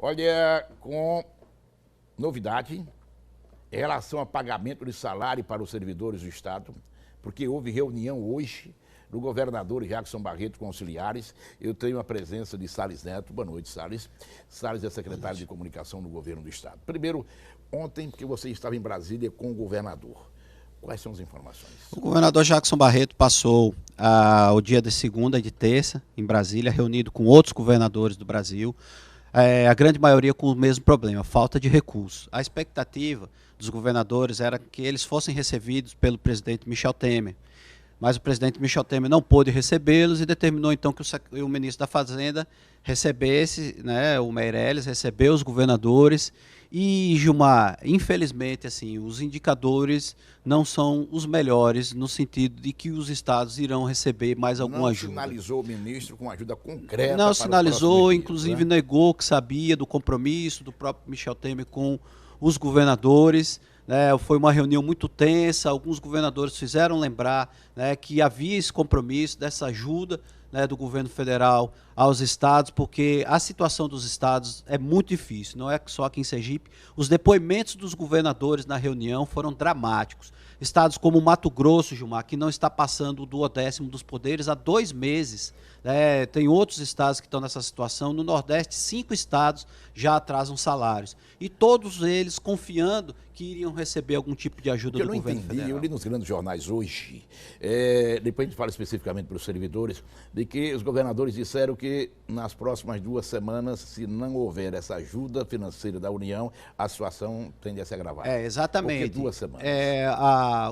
Olha, com novidade em relação a pagamento de salário para os servidores do Estado, porque houve reunião hoje do governador Jackson Barreto com auxiliares. Eu tenho a presença de Salles Neto. Boa noite, Salles. Salles é secretário de Comunicação do Governo do Estado. Primeiro, ontem, porque você estava em Brasília com o governador. Quais são as informações? O governador Jackson Barreto passou o dia de segunda e de terça em Brasília, reunido com outros governadores do Brasil, a grande maioria com o mesmo problema, falta de recursos. A expectativa dos governadores era que eles fossem recebidos pelo presidente Michel Temer, mas o presidente Michel Temer não pôde recebê-los e determinou então que o ministro da Fazenda recebesse, né, o Meirelles, recebeu os governadores. E, Gilmar, infelizmente, assim, os indicadores não são os melhores no sentido de que os estados irão receber mais alguma ajuda. Não sinalizou o ministro com ajuda concreta? Não sinalizou, dias, inclusive né? negou que sabia do compromisso do próprio Michel Temer com os governadores. Foi uma reunião muito tensa, alguns governadores fizeram lembrar, né, que havia esse compromisso dessa ajuda, né, do governo federal aos estados, porque a situação dos estados é muito difícil, não é só aqui em Sergipe. Os depoimentos dos governadores na reunião foram dramáticos. Estados como Mato Grosso, Gilmar, que não está passando o 1/10 dos poderes há 2 meses. Tem outros estados que estão nessa situação. No Nordeste, 5 estados já atrasam salários. E todos eles confiando que iriam receber algum tipo de ajuda do governo federal. Eu li nos grandes jornais hoje, depois a gente fala especificamente para os servidores, de que os governadores disseram que nas próximas 2 semanas, se não houver essa ajuda financeira da União, a situação tende a se agravar. Exatamente. Por que 2 semanas?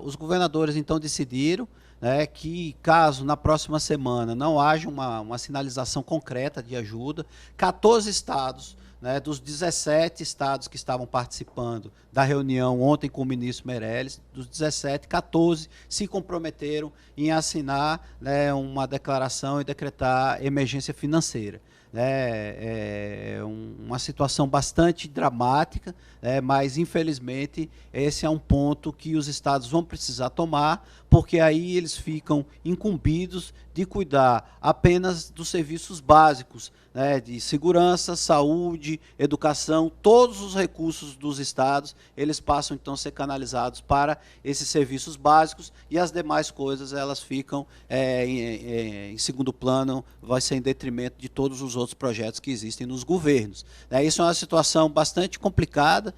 Os governadores então decidiram, né, que caso na próxima semana não haja uma sinalização concreta de ajuda, 14 estados, né, dos 17 estados que estavam participando da reunião ontem com o ministro Meirelles, dos 17, 14 se comprometeram em assinar, né, uma declaração e decretar emergência financeira. É uma situação bastante dramática, mas infelizmente esse é um ponto que os estados vão precisar tomar, porque aí eles ficam incumbidos de cuidar apenas dos serviços básicos, né, de segurança, saúde, educação. Todos os recursos dos estados, eles passam então a ser canalizados para esses serviços básicos, e as demais coisas elas ficam em segundo plano, vai ser em detrimento de todos os outros projetos que existem nos governos. Isso é uma situação bastante complicada,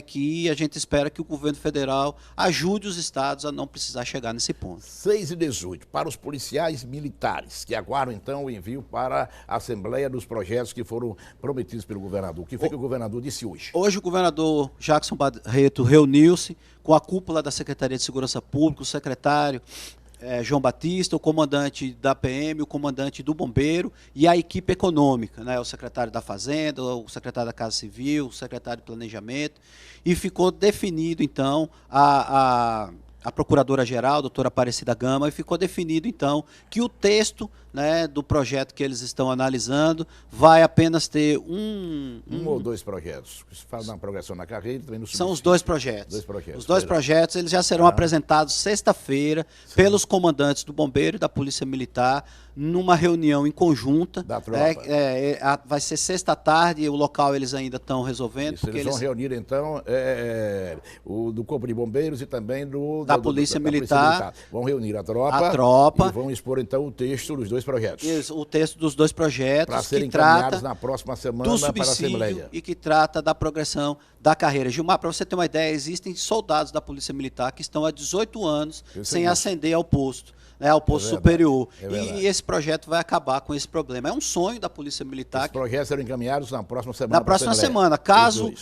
que a gente espera que o governo federal ajude os estados a não precisar chegar nesse ponto. 6/18, para os policiais militares, que aguardam então o envio para a Assembleia dos projetos que foram prometidos pelo governador. O que foi que o governador disse hoje? Hoje o governador Jackson Barreto reuniu-se com a cúpula da Secretaria de Segurança Pública, o secretário João Batista, o comandante da PM, o comandante do Bombeiro e a equipe econômica, né, o secretário da Fazenda, o secretário da Casa Civil, o secretário de Planejamento, e ficou definido, então, a procuradora-geral, a doutora Aparecida Gama, e ficou definido, então, que o texto, né, do projeto que eles estão analisando vai apenas ter um ou 2 projetos. Se fala na progressão na carreira, também no subsídio. São os 2 projetos. Os 2 verão. projetos eles já serão apresentados sexta-feira pelos comandantes do Bombeiro e da Polícia Militar numa reunião em conjunta. Da tropa. Vai ser sexta tarde, o local eles ainda estão resolvendo. Isso, eles vão reunir, então, o do Corpo de Bombeiros e também da Polícia Militar. Vão reunir a tropa e vão expor, então, o texto dos 2 projetos. Isso, o texto dos 2 projetos para serem que trata na próxima semana do para a subsídio Assembleia. E que trata da progressão da carreira. Gilmar, para você ter uma ideia, existem soldados da Polícia Militar que estão há 18 anos sem ascender ao posto, né, ao posto superior. E esse projeto vai acabar com esse problema. É um sonho da Polícia Militar. Os projetos serão encaminhados na próxima semana. Na próxima semana, caso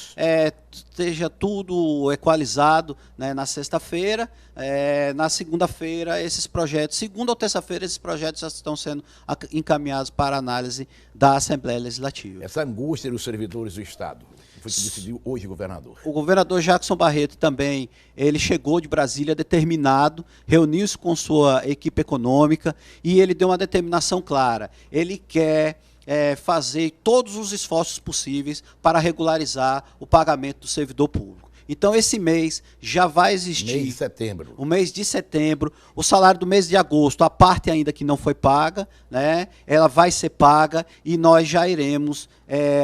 esteja tudo equalizado, né, na sexta-feira, na segunda-feira esses projetos, segunda ou terça-feira esses projetos já estão sendo encaminhados para análise da Assembleia Legislativa. Essa angústia dos servidores do Estado, foi que decidiu hoje o governador. O governador Jackson Barreto também, ele chegou de Brasília determinado, reuniu-se com sua equipe econômica e ele deu uma determinação clara. Ele quer fazer todos os esforços possíveis para regularizar o pagamento do servidor público. Então, esse mês já vai existir. Mês de setembro. O mês de setembro, o salário do mês de agosto, a parte ainda que não foi paga, né? Ela vai ser paga e nós já iremos,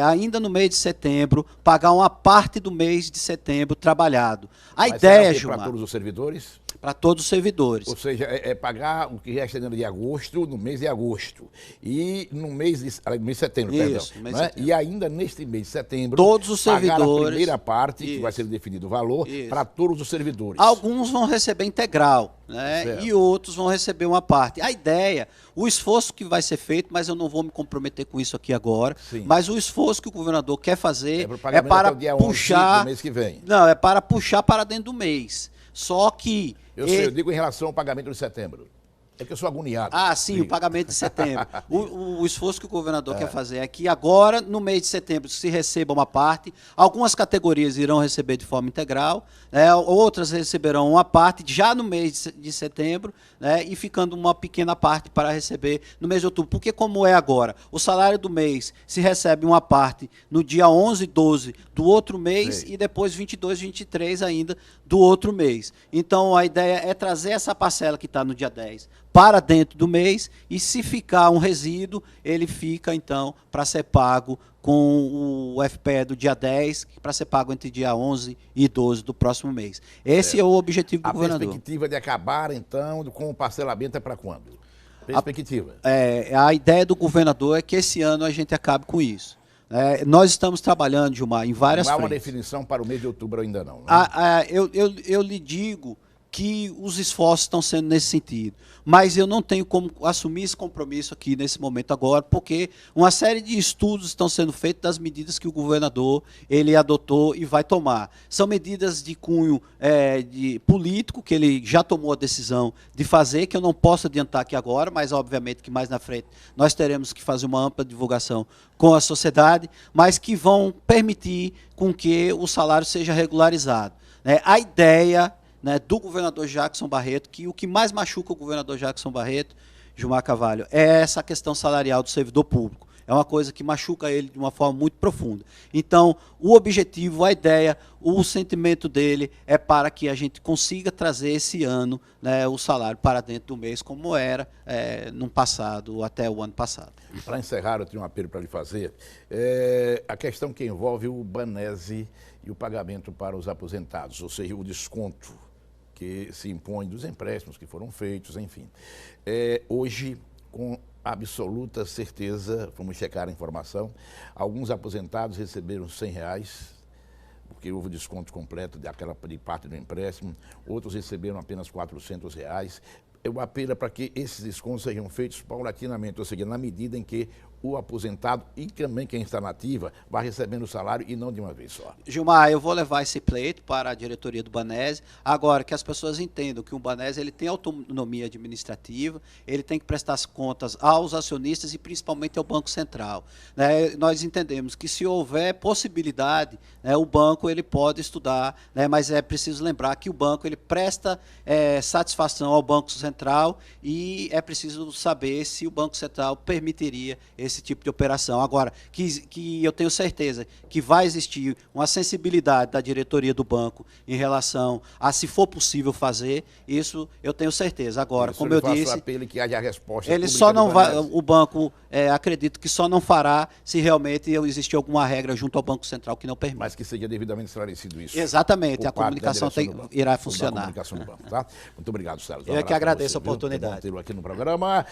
ainda no mês de setembro, pagar uma parte do mês de setembro trabalhado. A ideia, Gilmar, para todos os servidores? Para todos os servidores. Ou seja, pagar o que resta de agosto no mês de agosto. E no mês de setembro, Isso, perdão. mês Né? de setembro. E ainda neste mês de setembro, Todos os pagar servidores. a primeira parte, Isso. que vai ser definido o valor, Isso. para todos os servidores. Alguns vão receber integral, né? Certo. E outros vão receber uma parte. A ideia, o esforço que vai ser feito, mas eu não vou me comprometer com isso aqui agora, Sim. mas o esforço que o governador quer fazer pro é pagamento para até o dia 11 puxar... do mês que vem. Não, é para puxar para dentro do mês. Só que... Eu sei, eu digo em relação ao pagamento de setembro. É que eu sou agoniado. Ah, sim, Diga. o pagamento de setembro. O esforço que o governador quer fazer é que agora, no mês de setembro, se receba uma parte. Algumas categorias irão receber de forma integral, né, outras receberão uma parte já no mês de setembro, né, e ficando uma pequena parte para receber no mês de outubro. Porque como é agora, o salário do mês se recebe uma parte no dia 11 e 12 do outro mês Sei. e depois 22, 23 ainda do outro mês. Então, a ideia é trazer essa parcela que está no dia 10 para dentro do mês, e se ficar um resíduo, ele fica, então, para ser pago com o FPE do dia 10, para ser pago entre dia 11 e 12 do próximo mês. Esse é o objetivo do A governador. perspectiva de acabar, então, com o parcelamento é para quando? Perspectiva. A ideia do governador é que esse ano a gente acabe com isso. Nós estamos trabalhando, Gilmar, em várias Não há uma frentes. definição para o mês de outubro ainda não. Né? Eu lhe digo que os esforços estão sendo nesse sentido. Mas eu não tenho como assumir esse compromisso aqui nesse momento agora, porque uma série de estudos estão sendo feitos das medidas que o governador ele adotou e vai tomar. São medidas de cunho de político, que ele já tomou a decisão de fazer, que eu não posso adiantar aqui agora, mas obviamente que mais na frente nós teremos que fazer uma ampla divulgação com a sociedade, mas que vão permitir com que o salário seja regularizado. A ideia, né, do governador Jackson Barreto, que o que mais machuca o governador Jackson Barreto, Gilmar Carvalho, é essa questão salarial do servidor público. É uma coisa que machuca ele de uma forma muito profunda. Então, o objetivo, a ideia, o sentimento dele é para que a gente consiga trazer esse ano, né, o salário para dentro do mês, como era no passado, até o ano passado. Para encerrar, eu tenho um apelo para lhe fazer. A questão que envolve o Banese e o pagamento para os aposentados, ou seja, o desconto que se impõe dos empréstimos que foram feitos, enfim. Hoje, com absoluta certeza, vamos checar a informação, alguns aposentados receberam R$100, porque houve desconto completo de parte do empréstimo, outros receberam apenas R$400. Eu apelo para que esses descontos sejam feitos paulatinamente, ou seja, na medida em que o aposentado e também quem está na ativa vai recebendo o salário e não de uma vez só. Gilmar, eu vou levar esse pleito para a diretoria do Banese. Agora, que as pessoas entendam que o Banese ele tem autonomia administrativa, ele tem que prestar contas aos acionistas e principalmente ao Banco Central. Nós entendemos que se houver possibilidade, o banco ele pode estudar, mas é preciso lembrar que o banco ele presta satisfação ao Banco Central e é preciso saber se o Banco Central permitiria esse tipo de operação. Agora, que eu tenho certeza que vai existir uma sensibilidade da diretoria do banco em relação a se for possível fazer, isso eu tenho certeza. Agora, como eu disse, apelo que haja a resposta ele só não vai, o banco, acredito que só não fará se realmente existir alguma regra junto ao Banco Central que não permite. Mas que seja devidamente esclarecido isso. Exatamente, a comunicação irá funcionar. Comunicação do banco, tá? Muito obrigado, Sérgio. Eu que agradeço a oportunidade. Bom tê-lo aqui no programa.